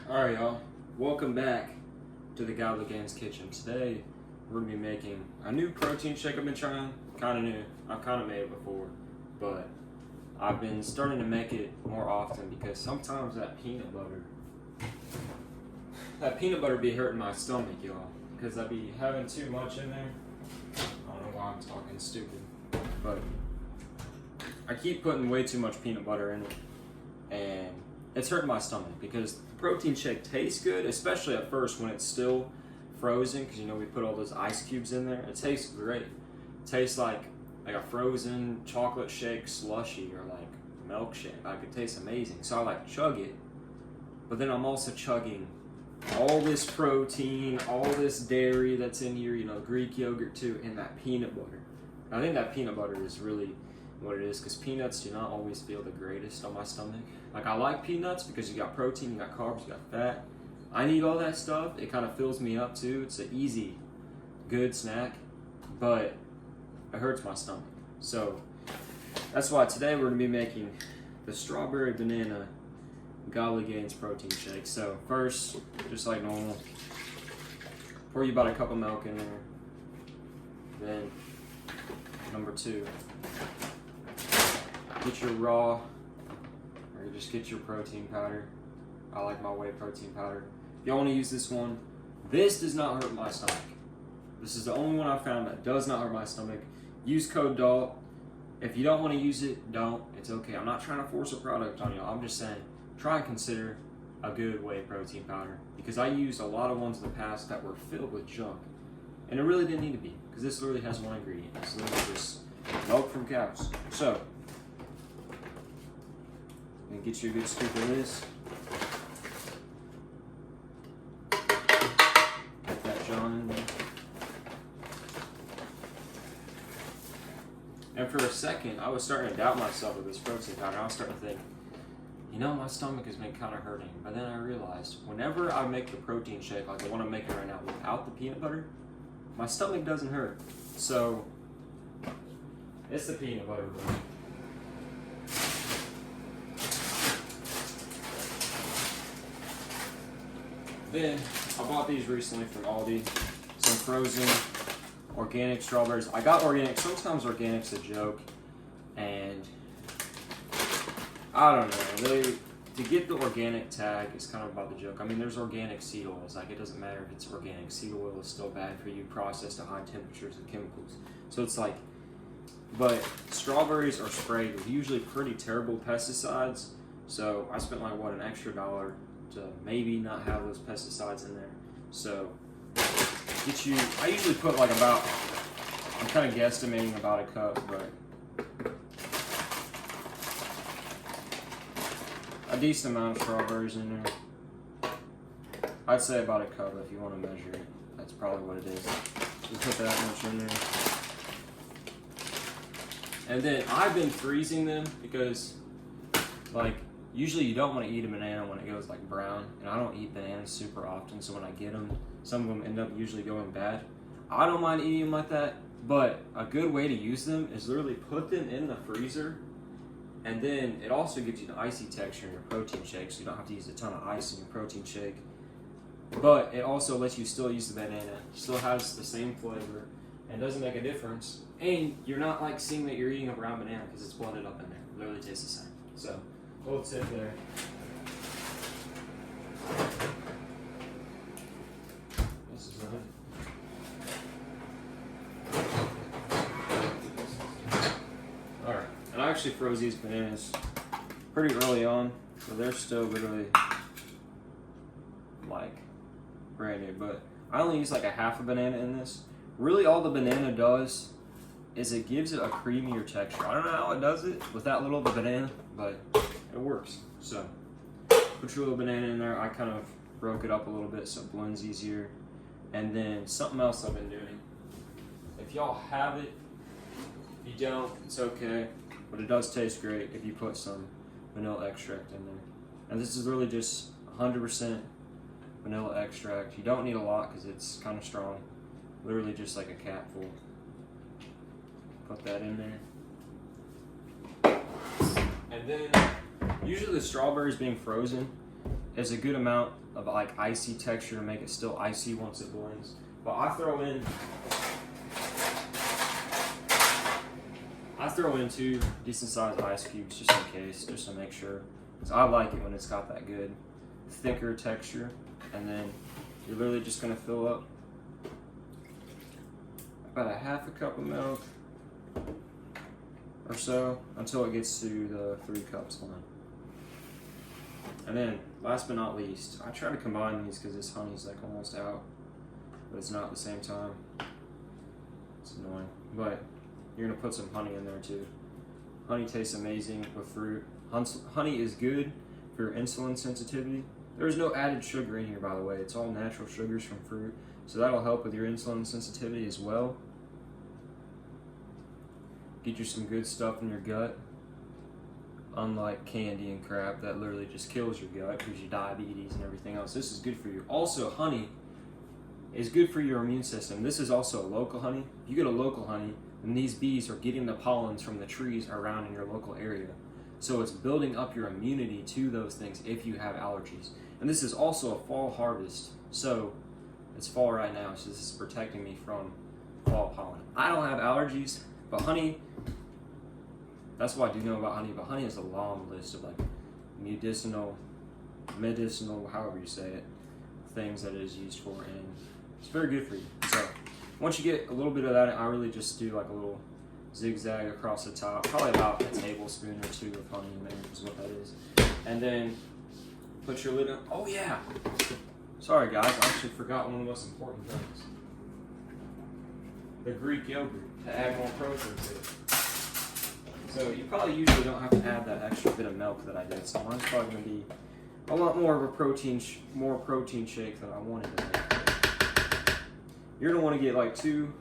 Alright, y'all. Welcome back to the Godly Gains Kitchen. Today, we're going to be making a new protein shake I've been trying. Kind of new. I've kind of made it before, but I've been starting to make it more often because sometimes that peanut butter be hurting my stomach, y'all. Because I be having too much in there. I don't know why I'm talking stupid, but I keep putting way too much peanut butter in it, and it's hurting my stomach because the protein shake tastes good, especially at first when it's still frozen, because we put all those ice cubes in there. It tastes great. It tastes like a frozen chocolate shake slushy or like milkshake. Like, it tastes amazing. So I like chug it, but then I'm also chugging all this protein, all this dairy that's in here, Greek yogurt too, and that peanut butter. I think that peanut butter is really what it is, because peanuts do not always feel the greatest on my stomach. Like, I like peanuts because you got protein, you got carbs, you got fat. I need all that stuff. It kind of fills me up too. It's an easy, good snack, but it hurts my stomach. So that's why today we're going to be making the strawberry banana Godly Gains protein shake. So first, just like normal, pour you about a cup of milk in there. Then number 2, get your raw, or you just get your protein powder. I like my whey protein powder. If y'all want to use this one, this does not hurt my stomach. This is the only one I've found that does not hurt my stomach. Use code DALT. If you don't want to use it, don't. It's okay. I'm not trying to force a product on y'all. I'm just saying, try and consider a good whey protein powder, because I used a lot of ones in the past that were filled with junk, and it really didn't need to be, because this literally has one ingredient. It's literally just milk from cows. So, and get you a good scoop of this. Get that John in there. And for a second, I was starting to doubt myself with this protein powder. I was starting to think, my stomach has been kind of hurting. But then I realized, whenever I make the protein shake, like the one I'm making right now, without the peanut butter, my stomach doesn't hurt. So, it's the peanut butter, bro. Then, I bought these recently from Aldi. Some frozen organic strawberries. I got organic. Sometimes organic's a joke. And I don't know. To get the organic tag is kind of about the joke. I mean, there's organic seed oils. Like, it doesn't matter if it's organic. Seed oil is still bad for you, processed at high temperatures and chemicals. So it's like, but strawberries are sprayed with usually pretty terrible pesticides. So I spent an extra $1 to maybe not have those pesticides in there. So I usually put I'm kind of guesstimating about a cup, but a decent amount of strawberries in there. I'd say about a cup if you want to measure it. That's probably what it is. Just put that much in there. And then I've been freezing them because, usually you don't want to eat a banana when it goes brown, and I don't eat bananas super often, so when I get them, some of them end up usually going bad. I don't mind eating them like that, but a good way to use them is literally put them in the freezer, and then it also gives you an icy texture in your protein shake, so you don't have to use a ton of ice in your protein shake. But it also lets you still use the banana. It still has the same flavor, and doesn't make a difference. And you're not seeing that you're eating a brown banana because it's blended up in there. It literally tastes the same. So, little tip there. This is it. Alright, and I actually froze these bananas pretty early on, so they're still literally brand new. But I only use a half a banana in this. Really, all the banana does is it gives it a creamier texture. I don't know how it does it with that little of a banana, but it works. So, put your little banana in there. I kind of broke it up a little bit so it blends easier. And then something else I've been doing. If y'all have it, if you don't, it's okay. But it does taste great if you put some vanilla extract in there. And this is really just 100% vanilla extract. You don't need a lot because it's kind of strong. Literally just like a capful. Put that in there. And then, usually the strawberries being frozen, is a good amount of like icy texture to make it still icy once it blends. But I throw in 2 decent sized ice cubes just in case, just to make sure. So I like it when it's got that good thicker texture. And then you're literally just gonna fill up about a half a cup of milk or so until it gets to the 3 cups line. And then last but not least, I try to combine these because this honey's like almost out, but it's not at the same time. It's annoying, but you're gonna put some honey in there too. Honey tastes amazing with fruit. Honey is good for your insulin sensitivity. There's no added sugar in here, by the way. It's all natural sugars from fruit, so that'll help with your insulin sensitivity as well. Get you some good stuff in your gut, unlike candy and crap that literally just kills your gut, gives you diabetes and everything else. This is good for you. Also, honey is good for your immune system. This is also a local honey. If you get a local honey, then these bees are getting the pollens from the trees around in your local area. So it's building up your immunity to those things if you have allergies. And this is also a fall harvest. So it's fall right now, so this is protecting me from fall pollen. I don't have allergies, but honey, that's what I do know about honey, but honey has a long list of like medicinal, however you say it, things that it is used for, and it's very good for you. So once you get a little bit of that, I really just do like a little zigzag across the top, probably about a tablespoon or 2 of honey in there is what that is. And then put your lid on. Oh yeah, sorry guys, I actually forgot one of the most important things. The Greek yogurt, to add more protein to it. So you probably usually don't have to add that extra bit of milk that I did, so mine's probably going to be a lot more of a more protein shake than I wanted to make. You're going to want to get like 2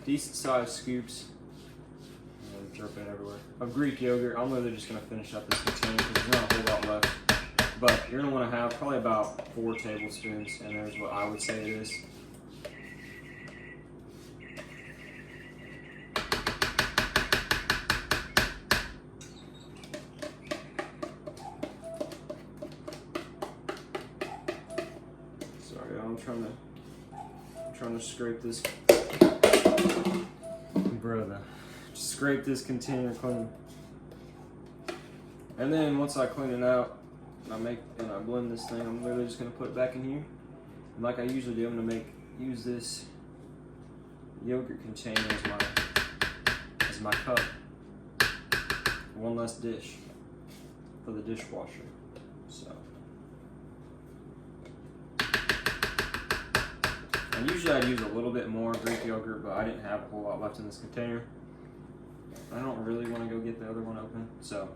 decent sized scoops, I'm dripping everywhere, of Greek yogurt. I'm literally just going to finish up this container because there's not a whole lot left. But you're going to want to have probably about 4 tablespoons, and there's what I would say it is. I'm trying to scrape this, brother. Just scrape this container clean. And then once I clean it out, and I blend this thing, I'm literally just gonna put it back in here. And like I usually do, I'm gonna use this yogurt container as my cup. One less dish for the dishwasher. So. And usually I'd use a little bit more Greek yogurt, but I didn't have a whole lot left in this container. I don't really want to go get the other one open, so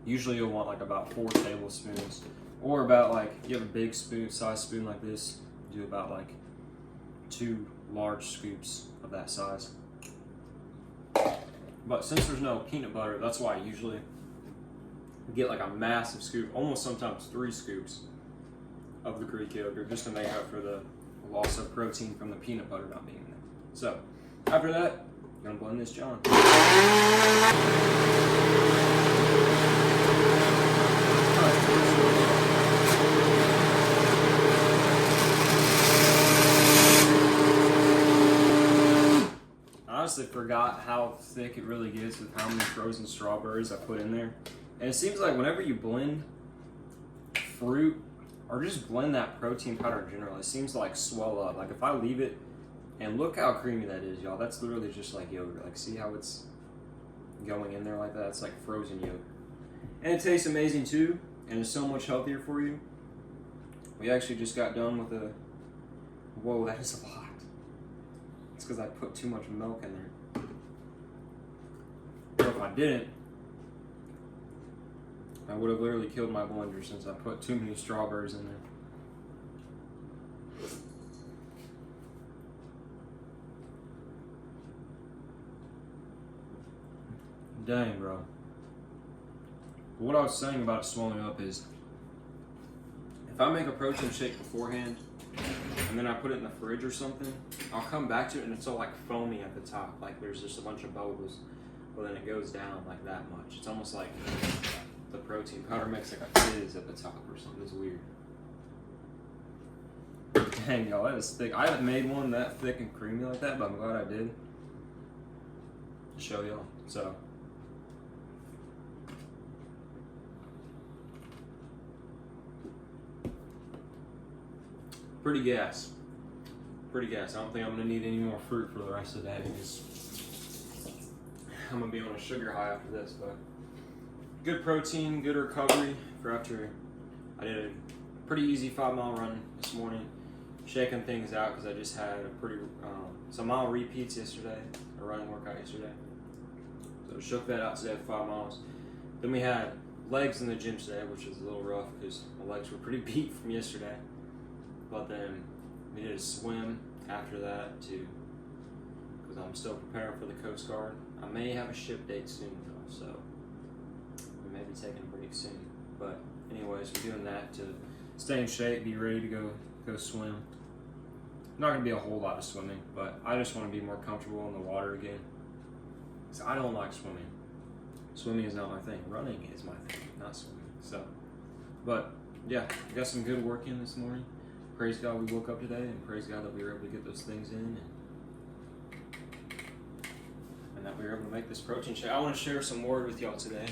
usually you'll want like about 4 tablespoons, or about like, if you have a big size spoon like this, do about like 2 large scoops of that size. But since there's no peanut butter, that's why I usually get like a massive scoop, almost sometimes 3 scoops of the Greek yogurt, just to make up for the loss of protein from the peanut butter not being there. So after that, I'm gonna blend this John. I honestly forgot how thick it really gets with how many frozen strawberries I put in there. And it seems like whenever you blend fruit, or just blend that protein powder in general, it seems to like swell up. Like if I leave it, and look how creamy that is, y'all. That's literally just like yogurt. Like see how it's going in there like that? It's like frozen yogurt. And it tastes amazing too, and it's so much healthier for you. We actually just got done with whoa, that is a lot. It's because I put too much milk in there. But if I didn't, I would have literally killed my blender since I put too many strawberries in there. Dang, bro. But what I was saying about it swelling up is, if I make a protein shake beforehand, and then I put it in the fridge or something, I'll come back to it and it's all like foamy at the top. Like there's just a bunch of bubbles, but then it goes down like that much. It's almost like the protein powder makes like a fizz at the top or something. It's weird. Dang, y'all, that is thick. I haven't made one that thick and creamy like that, but I'm glad I did. Show y'all. So, pretty gas. Pretty gas. I don't think I'm gonna need any more fruit for the rest of the day because I'm gonna be on a sugar high after this. But good protein, good recovery for after I did a pretty easy 5-mile run this morning, shaking things out because I just had a pretty some mile repeats yesterday, a running workout yesterday. So shook that out today, 5 miles. Then we had legs in the gym today, which was a little rough because my legs were pretty beat from yesterday. But then we did a swim after that too, because I'm still preparing for the Coast Guard. I may have a ship date soon though, so we may be taking a break soon. But anyways, we're doing that to stay in shape, be ready to go swim. Not gonna be a whole lot of swimming, but I just want to be more comfortable in the water again. So I don't like swimming. Swimming is not my thing. Running is my thing, not swimming. So, but yeah, I got some good work in this morning. Praise God we woke up today, and praise God that we were able to get those things in, and that we were able to make this protein shake. I want to share some word with y'all today,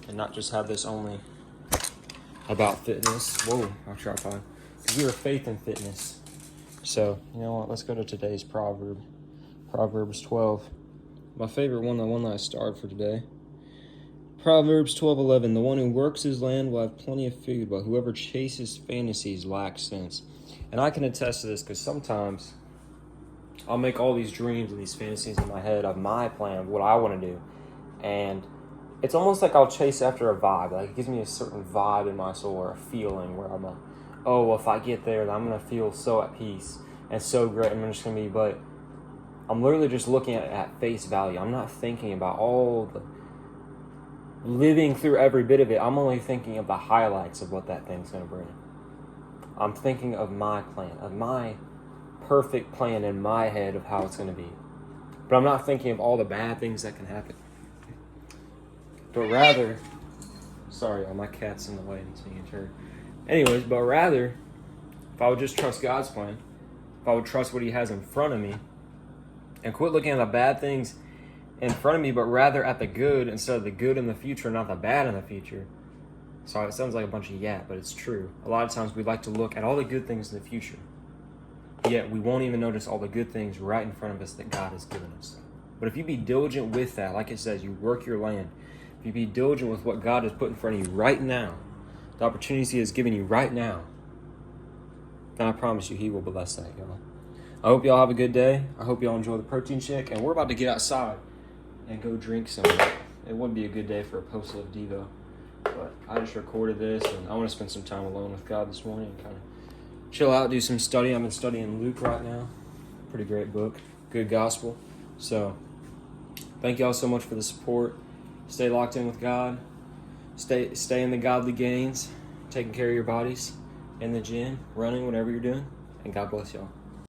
and not just have this only about fitness. Whoa, our tripod. Because we are faith and fitness. So, you know what? Let's go to today's proverb. Proverbs 12. My favorite one, the one that I starred for today. Proverbs 12:11. The one who works his land will have plenty of food, but whoever chases fantasies lacks sense. And I can attest to this because sometimes I'll make all these dreams and these fantasies in my head of my plan, of what I want to do. And it's almost like I'll chase after a vibe. Like it gives me a certain vibe in my soul or a feeling where I'm like, oh, well, if I get there, then I'm going to feel so at peace and so great. I'm just going to be, but I'm literally just looking at face value. I'm not thinking about all the living through every bit of it. I'm only thinking of the highlights of what that thing's going to bring. I'm thinking of my plan, of my perfect plan in my head of how it's going to be. But I'm not thinking of all the bad things that can happen. But rather, sorry, my cat's in the way and it's being heard. Anyways, but rather, if I would just trust God's plan, if I would trust what He has in front of me, and quit looking at the bad things in front of me, but rather at the good instead of the good in the future, not the bad in the future. Sorry, it sounds like a bunch of yap, but it's true. A lot of times we like to look at all the good things in the future, yet we won't even notice all the good things right in front of us that God has given us. But if you be diligent with that, like it says, you work your land. If you be diligent with what God has put in front of you right now, the opportunities He has given you right now, then I promise you He will bless that, y'all. I hope y'all have a good day. I hope y'all enjoy the protein shake, and we're about to get outside and go drink some. It would be a good day for a post-live Devo, but I just recorded this, and I want to spend some time alone with God this morning and kind of chill out, do some study. I've been studying Luke right now. Pretty great book, good gospel. So thank y'all so much for the support. Stay locked in with God. Stay in the godly gains, taking care of your bodies, in the gym, running, whatever you're doing, and God bless y'all.